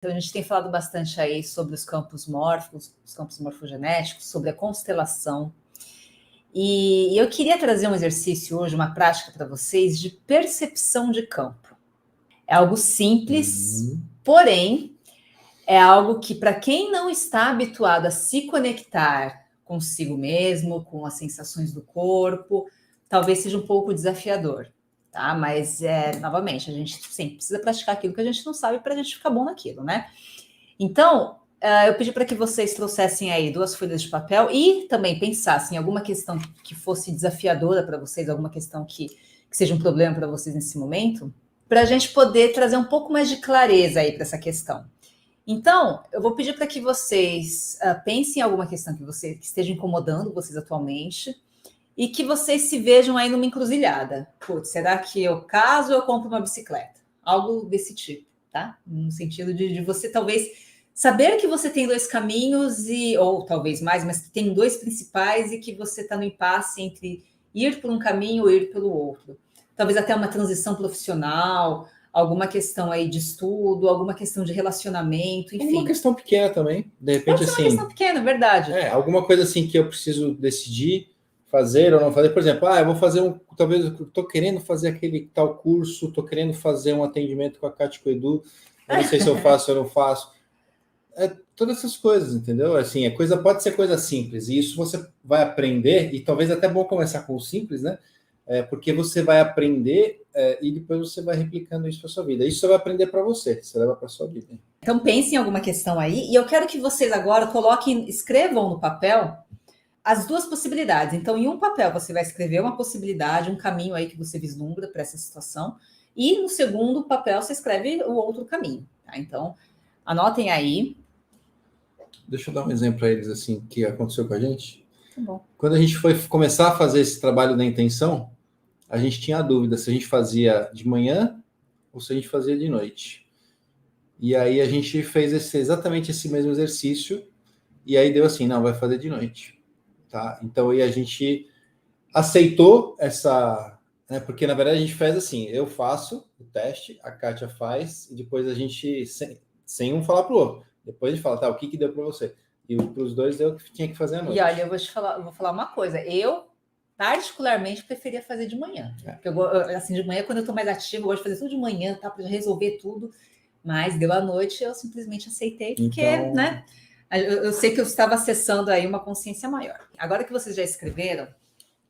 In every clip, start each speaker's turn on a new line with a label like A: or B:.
A: Então, a gente tem falado bastante aí sobre os campos mórficos, os campos morfogenéticos, sobre a constelação. E eu queria trazer um exercício hoje, uma prática para vocês de percepção de campo. É algo simples, porém, é algo que, para quem não está habituado a se conectar consigo mesmo, com as sensações do corpo, talvez seja um pouco desafiador, tá? Mas, novamente, a gente sempre precisa praticar aquilo que a gente não sabe para a gente ficar bom naquilo, né? Então, eu pedi para que vocês trouxessem aí 2 folhas de papel e também pensassem em alguma questão que fosse desafiadora para vocês, alguma questão que seja um problema para vocês nesse momento, para a gente poder trazer um pouco mais de clareza aí para essa questão. Então, eu vou pedir para que vocês pensem em alguma questão que esteja incomodando vocês atualmente e que vocês se vejam aí numa encruzilhada. Putz, será que eu caso ou eu compro uma bicicleta? Algo desse tipo, tá? No sentido de você talvez saber que você tem 2 caminhos, ou talvez mais, mas que tem 2 principais e que você está no impasse entre ir por um caminho ou ir pelo outro. Talvez até uma transição profissional, alguma questão aí de estudo, alguma questão de relacionamento, enfim.
B: Uma questão pequena também, de repente
A: Pode ser
B: assim...
A: uma questão pequena, verdade.
B: Alguma coisa assim que eu preciso decidir fazer ou não fazer. Por exemplo, eu vou fazer talvez eu estou querendo fazer aquele tal curso, estou querendo fazer um atendimento com a Cátia e com o Edu, eu não sei se eu faço ou não faço. Todas essas coisas, entendeu? Assim, pode ser coisa simples, e isso você vai aprender, e talvez até bom começar com o simples, né? Porque você vai aprender e depois você vai replicando isso para sua vida. Isso você vai aprender para você leva para sua vida.
A: Então pense em alguma questão aí, e eu quero que vocês agora escrevam no papel as 2 possibilidades. Então, em um papel você vai escrever uma possibilidade, um caminho aí que você vislumbra para essa situação, e no segundo papel você escreve o outro caminho. Tá? Então, anotem aí.
B: Deixa eu dar um exemplo para eles assim que aconteceu com a gente.
A: Tá bom.
B: Quando a gente foi começar a fazer esse trabalho da intenção, a gente tinha a dúvida se a gente fazia de manhã ou se a gente fazia de noite. E aí a gente fez exatamente esse mesmo exercício, e aí deu assim, não, vai fazer de noite. Tá? Então aí a gente aceitou essa... Né, porque na verdade a gente faz assim, eu faço o teste, a Kátia faz, e depois a gente, sem um falar para o outro, depois a gente fala, tá, o que deu para você? E para os 2 deu o que tinha que fazer à noite.
A: E olha, eu vou falar uma coisa, eu particularmente preferia fazer de manhã. Assim, de manhã, quando eu estou mais ativa, eu gosto de fazer tudo de manhã, tá, para resolver tudo, mas deu à noite, eu simplesmente aceitei, porque, então... né, eu sei que eu estava acessando aí uma consciência maior. Agora que vocês já escreveram,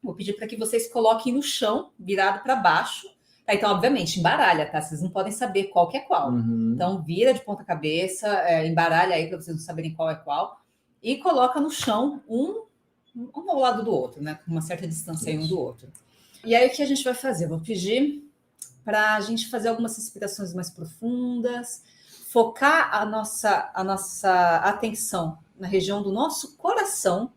A: vou pedir para que vocês coloquem no chão, virado para baixo. Tá? Então, obviamente, embaralha, tá? Vocês não podem saber qual que é qual. Então, vira de ponta cabeça, embaralha aí para vocês não saberem qual é qual. E coloca no chão um ao lado do outro, né? Com uma certa distância aí um do outro. E aí, o que a gente vai fazer? Eu vou pedir para a gente fazer algumas respirações mais profundas, focar a nossa atenção na região do nosso coração.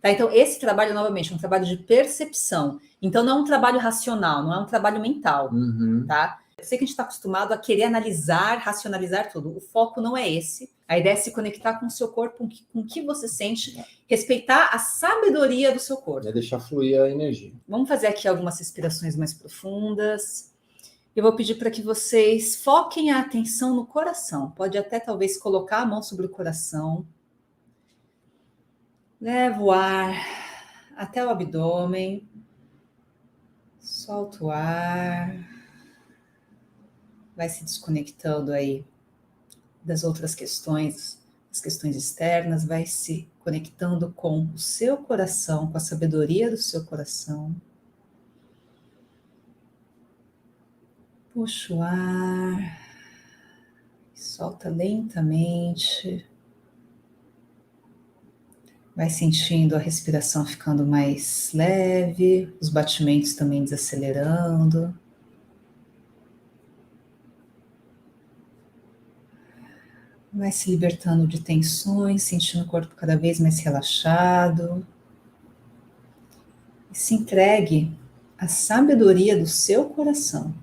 A: Tá? Então, esse trabalho, novamente, é um trabalho de percepção. Então, não é um trabalho racional, não é um trabalho mental. Tá? Eu sei que a gente está acostumado a querer analisar, racionalizar tudo. O foco não é esse. A ideia é se conectar com o seu corpo, com o que você sente, respeitar a sabedoria do seu corpo.
B: É deixar fluir a energia.
A: Vamos fazer aqui algumas respirações mais profundas. Eu vou pedir para que vocês foquem a atenção no coração. Pode até, talvez, colocar a mão sobre o coração. Leva o ar até o abdômen. Solta o ar. Vai se desconectando aí das outras questões, as questões externas. Vai se conectando com o seu coração, com a sabedoria do seu coração. Puxa o ar. Solta lentamente. Vai sentindo a respiração ficando mais leve, os batimentos também desacelerando. Vai se libertando de tensões, sentindo o corpo cada vez mais relaxado. E se entregue à sabedoria do seu coração.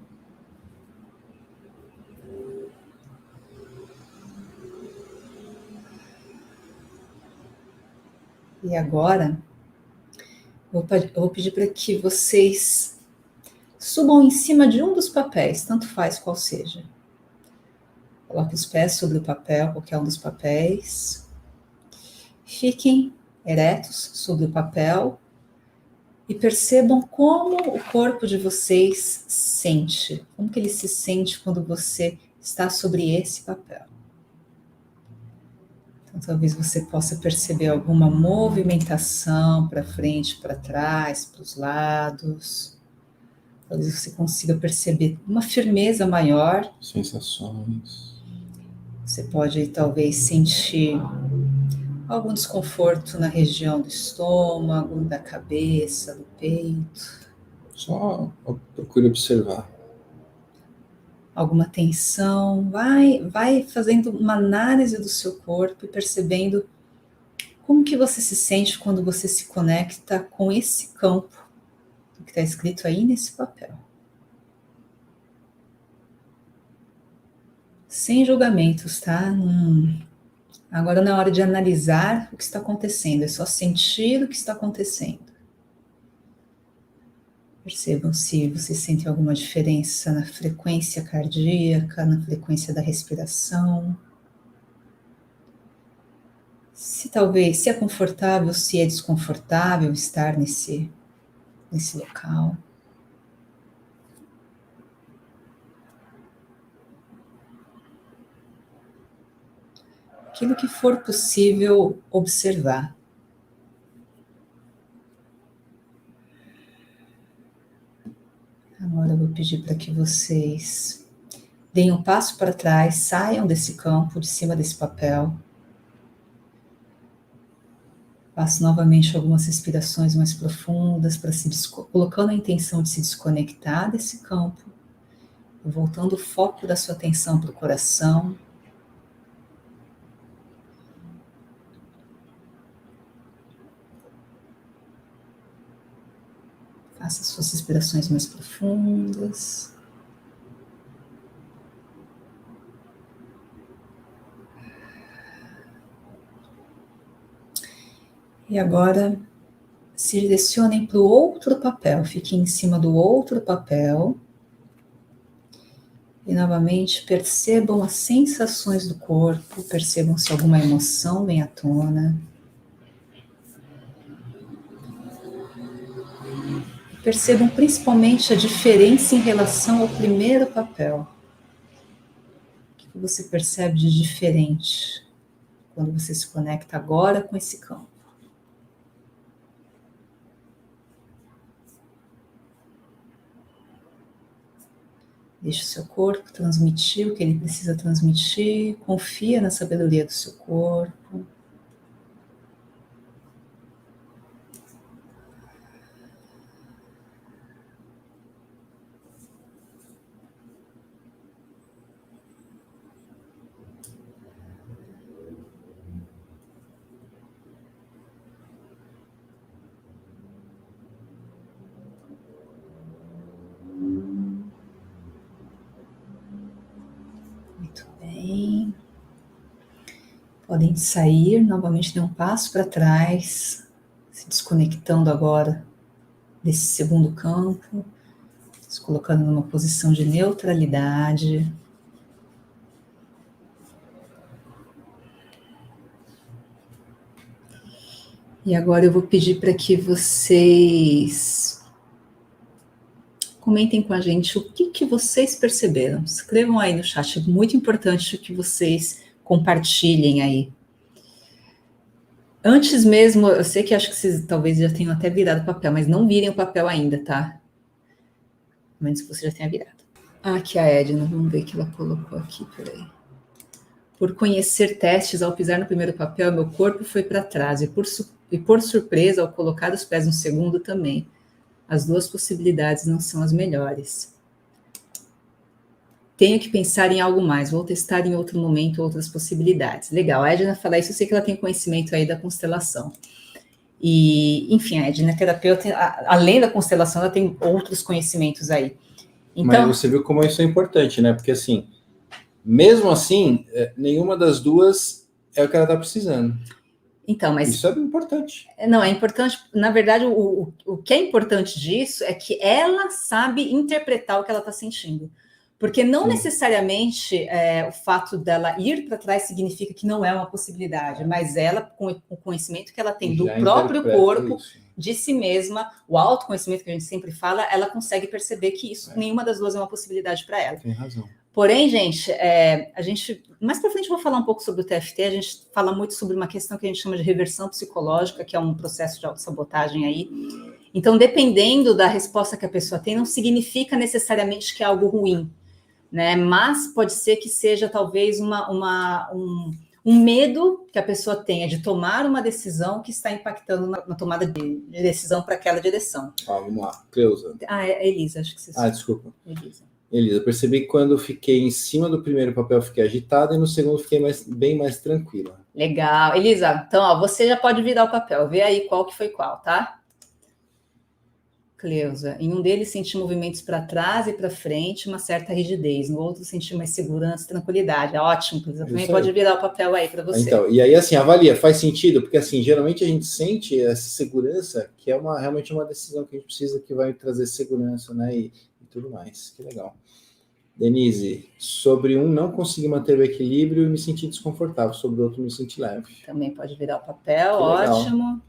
A: E agora, eu vou pedir para que vocês subam em cima de um dos papéis, tanto faz qual seja. Coloque os pés sobre o papel, qualquer um dos papéis. Fiquem eretos sobre o papel e percebam como o corpo de vocês sente, como que ele se sente quando você está sobre esse papel. Então, talvez você possa perceber alguma movimentação para frente, para trás, para os lados. Talvez você consiga perceber uma firmeza maior.
B: Sensações.
A: Você pode, talvez, sentir algum desconforto na região do estômago, da cabeça, do peito.
B: Só procure observar.
A: Alguma tensão. Vai fazendo uma análise do seu corpo e percebendo como que você se sente quando você se conecta com esse campo que está escrito aí nesse papel. Sem julgamentos, tá? Agora não é hora de analisar o que está acontecendo, é só sentir o que está acontecendo. Percebam se vocês sentem alguma diferença na frequência cardíaca, na frequência da respiração. Se é confortável, se é desconfortável estar nesse local. Aquilo que for possível observar. Agora eu vou pedir para que vocês deem um passo para trás, saiam desse campo, de cima desse papel. Faço novamente algumas respirações mais profundas, colocando a intenção de se desconectar desse campo, voltando o foco da sua atenção para o coração. Faça suas respirações mais profundas. E agora, se direcionem para o outro papel. Fiquem em cima do outro papel. E novamente, percebam as sensações do corpo. Percebam se alguma emoção vem à tona. Percebam principalmente a diferença em relação ao primeiro papel. O que você percebe de diferente quando você se conecta agora com esse campo? Deixe o seu corpo transmitir o que ele precisa transmitir. Confia na sabedoria do seu corpo. Muito bem. Podem sair, novamente dê um passo para trás, se desconectando agora desse segundo campo, se colocando numa posição de neutralidade. E agora eu vou pedir para que vocês comentem com a gente o que vocês perceberam. Escrevam aí no chat, é muito importante que vocês compartilhem aí. Antes mesmo, eu sei que acho que vocês talvez já tenham até virado o papel, mas não virem o papel ainda, tá? A menos que você já tenha virado. Aqui a Edna, vamos ver o que ela colocou aqui, peraí. Por conhecer testes, ao pisar no primeiro papel, meu corpo foi para trás, e por surpresa, ao colocar os pés no segundo também. As duas possibilidades não são as melhores. Tenho que pensar em algo mais, vou testar em outro momento outras possibilidades. Legal, a Edna fala isso, eu sei que ela tem conhecimento aí da constelação. E, enfim, a Edna é terapeuta, além da constelação, ela tem outros conhecimentos aí.
B: Então, mas você viu como isso é importante, né? Porque assim, mesmo assim, nenhuma das duas é o que ela está precisando.
A: Então, mas
B: isso é importante.
A: Não, é importante, na verdade, o que é importante disso é que ela sabe interpretar o que ela está sentindo. Porque não necessariamente o fato dela ir para trás significa que não é uma possibilidade, mas ela, com o conhecimento que ela tem do próprio corpo, de si mesma, o autoconhecimento que a gente sempre fala, ela consegue perceber que isso, nenhuma das duas é uma possibilidade para ela.
B: Tem razão.
A: Porém, gente, a gente, mais para frente eu vou falar um pouco sobre o TFT, a gente fala muito sobre uma questão que a gente chama de reversão psicológica, que é um processo de autossabotagem aí. Então, dependendo da resposta que a pessoa tem, não significa necessariamente que é algo ruim, né? Mas pode ser que seja talvez um medo que a pessoa tenha de tomar uma decisão que está impactando na tomada de decisão para aquela direção.
B: Vamos lá, Cleusa.
A: Elisa, acho que você sabe.
B: Desculpa. Elisa, percebi que quando eu fiquei em cima do primeiro papel eu fiquei agitada e no segundo fiquei bem mais tranquila.
A: Legal. Elisa, então, você já pode virar o papel. Vê aí qual que foi qual, tá? Cleusa, em um deles senti movimentos para trás e para frente, uma certa rigidez. No outro senti mais segurança e tranquilidade. Ótimo, Cleusa. Também pode virar o papel aí para você.
B: Então, e aí assim, avalia, faz sentido? Porque assim, geralmente a gente sente essa segurança, que é realmente uma decisão que a gente precisa, que vai trazer segurança, né? E tudo mais. Que legal. Denise, sobre um não consegui manter o equilíbrio e me senti desconfortável, sobre o outro me senti leve.
A: Também pode virar o papel, ótimo.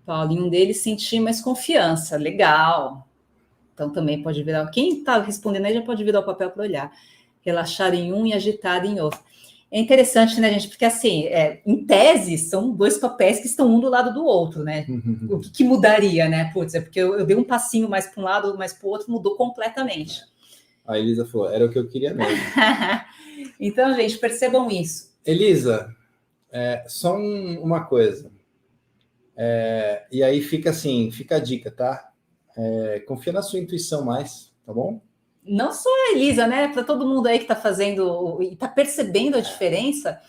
A: Paulo, em um deles senti mais confiança, legal. Então também pode virar. Quem está respondendo aí já pode virar o papel para olhar. Relaxar em um e agitar em outro. É interessante, né, gente? Porque assim, em tese, são dois papéis que estão um do lado do outro, né? O que mudaria, né? Putz, é porque eu dei um passinho mais para um lado, mais para o outro, mudou completamente.
B: A Elisa falou, era o que eu queria mesmo.
A: Então, gente, percebam isso.
B: Elisa, só uma coisa. E aí fica a dica, tá? Confia na sua intuição mais, tá bom?
A: Não só a Elisa, né? Para todo mundo aí que está fazendo e está percebendo a diferença,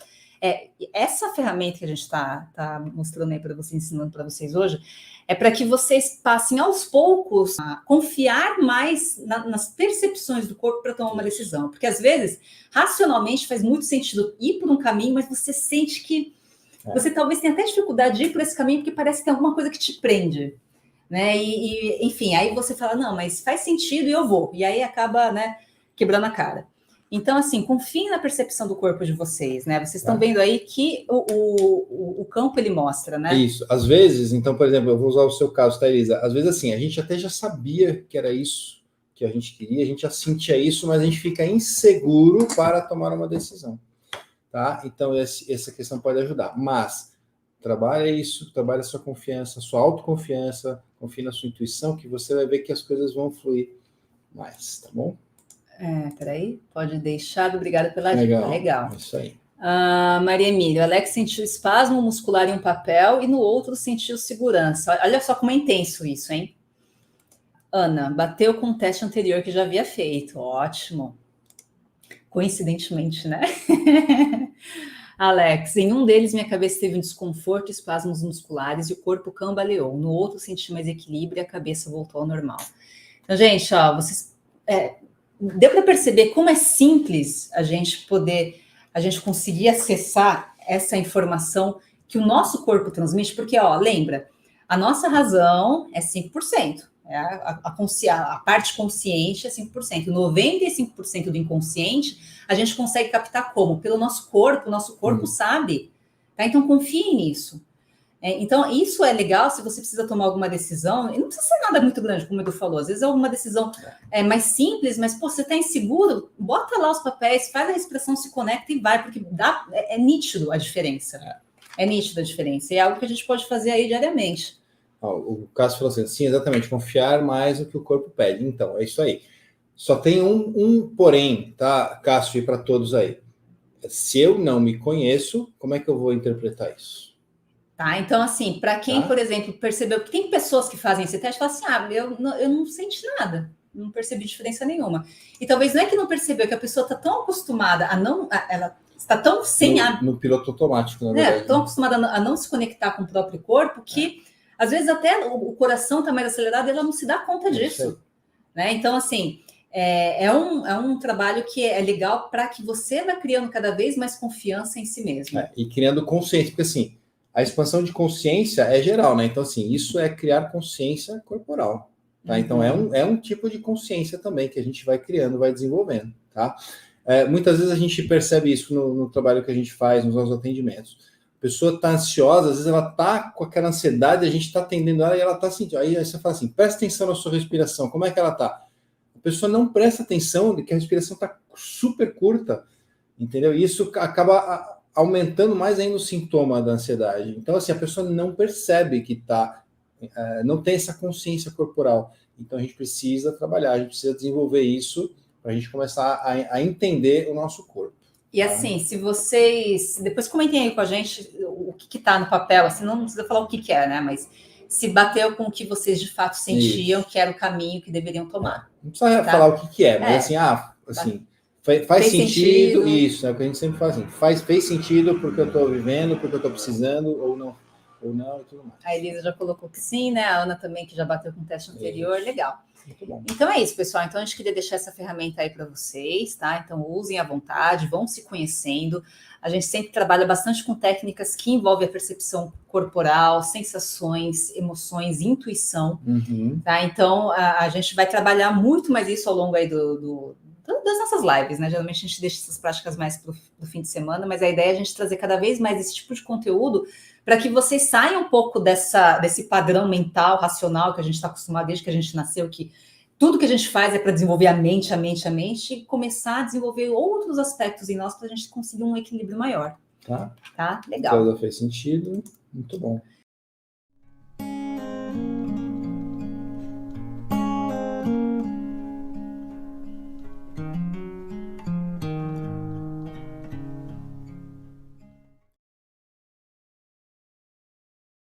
A: essa ferramenta que a gente está mostrando aí para vocês, ensinando para vocês hoje, é para que vocês passem aos poucos a confiar mais nas percepções do corpo para tomar uma decisão. Porque às vezes, racionalmente, faz muito sentido ir por um caminho, mas você sente que você talvez tenha até dificuldade de ir por esse caminho, porque parece que tem alguma coisa que te prende. Né? Enfim, aí você fala, não, mas faz sentido e eu vou. E aí acaba, né, quebrando a cara. Então, assim, confiem na percepção do corpo de vocês, né? Vocês estão vendo aí que o campo, ele mostra, né?
B: Isso. Às vezes, então, por exemplo, eu vou usar o seu caso, tá, Elisa? Às vezes, assim, a gente até já sabia que era isso que a gente queria, a gente já sentia isso, mas a gente fica inseguro para tomar uma decisão, tá? Então, essa questão pode ajudar. Mas trabalha isso, trabalha a sua confiança, a sua autoconfiança, confie na sua intuição, que você vai ver que as coisas vão fluir mais, tá bom?
A: Peraí, pode deixar, obrigada pela dica, legal.
B: Isso aí.
A: Maria Emília, Alex sentiu espasmo muscular em um papel e no outro sentiu segurança. Olha só como é intenso isso, hein? Ana, bateu com um teste anterior que já havia feito, ótimo. Coincidentemente, né? Alex, em um deles minha cabeça teve um desconforto, espasmos musculares e o corpo cambaleou. No outro senti mais equilíbrio e a cabeça voltou ao normal. Então, gente, ó, vocês... deu para perceber como é simples a gente conseguir acessar essa informação que o nosso corpo transmite, porque, ó, lembra, a nossa razão é 5%, a parte consciente é 5%, 95% do inconsciente a gente consegue captar como? Pelo nosso corpo, o nosso corpo sabe, tá? Então confie nisso. Então, isso é legal se você precisa tomar alguma decisão, e não precisa ser nada muito grande, como o Edu falou, às vezes é alguma decisão mais simples, mas, pô, você está inseguro, bota lá os papéis, faz a respiração, se conecta e vai, porque é nítido a diferença. É nítido a diferença, e é algo que a gente pode fazer aí diariamente.
B: O Cássio falou assim, sim, exatamente, confiar mais no que o corpo pede. Então, é isso aí. Só tem um porém, tá, Cássio, e para todos aí. Se eu não me conheço, como é que eu vou interpretar isso?
A: Tá, então, assim, para quem, por exemplo, percebeu que tem pessoas que fazem esse teste e falam assim, eu não senti nada, não percebi diferença nenhuma. E talvez não é que não percebeu, que a pessoa está tão acostumada ela está tão sem...
B: No piloto automático, na verdade.
A: Tão acostumada a não se conectar com o próprio corpo, que às vezes até o coração está mais acelerado e ela não se dá conta disso. Né? Então, assim, é um trabalho que é legal para que você vá criando cada vez mais confiança em si mesmo.
B: E criando consciência, porque assim, a expansão de consciência é geral, né? Então, assim, isso é criar consciência corporal. Tá? Então, é um tipo de consciência também que a gente vai criando, vai desenvolvendo. Tá? Muitas vezes a gente percebe isso no trabalho que a gente faz, nos nossos atendimentos. A pessoa está ansiosa, às vezes ela está com aquela ansiedade, a gente está atendendo ela e ela está sentindo. Aí você fala assim, presta atenção na sua respiração, como é que ela está? A pessoa não presta atenção de que a respiração está super curta, entendeu? E isso acaba aumentando mais ainda o sintoma da ansiedade. Então, assim, a pessoa não percebe que não tem essa consciência corporal. Então, a gente precisa trabalhar, a gente precisa desenvolver isso para a gente começar a entender o nosso corpo.
A: E assim, se vocês... Depois comentem aí com a gente o que está no papel, assim, não precisa falar o que é, né? Mas se bateu com o que vocês de fato sentiam que era o caminho que deveriam tomar.
B: Não precisa falar o que é, mas assim, faz sentido, isso, é o que a gente sempre fala assim, fez sentido porque eu estou vivendo, porque eu estou precisando, ou não, e tudo mais.
A: A Elisa já colocou que sim, né? A Ana também, que já bateu com o teste anterior, legal.
B: Muito bom.
A: Então é isso, pessoal. Então a gente queria deixar essa ferramenta aí para vocês, tá? Então usem à vontade, vão se conhecendo. A gente sempre trabalha bastante com técnicas que envolvem a percepção corporal, sensações, emoções, intuição, tá? Então a gente vai trabalhar muito mais isso ao longo aí das nossas lives, né? Geralmente a gente deixa essas práticas mais para o fim de semana, mas a ideia é a gente trazer cada vez mais esse tipo de conteúdo para que vocês saiam um pouco desse padrão mental, racional que a gente está acostumado desde que a gente nasceu, que tudo que a gente faz é para desenvolver a mente, e começar a desenvolver outros aspectos em nós para a gente conseguir um equilíbrio maior.
B: Tá?
A: Legal.
B: Tudo fez sentido, muito bom.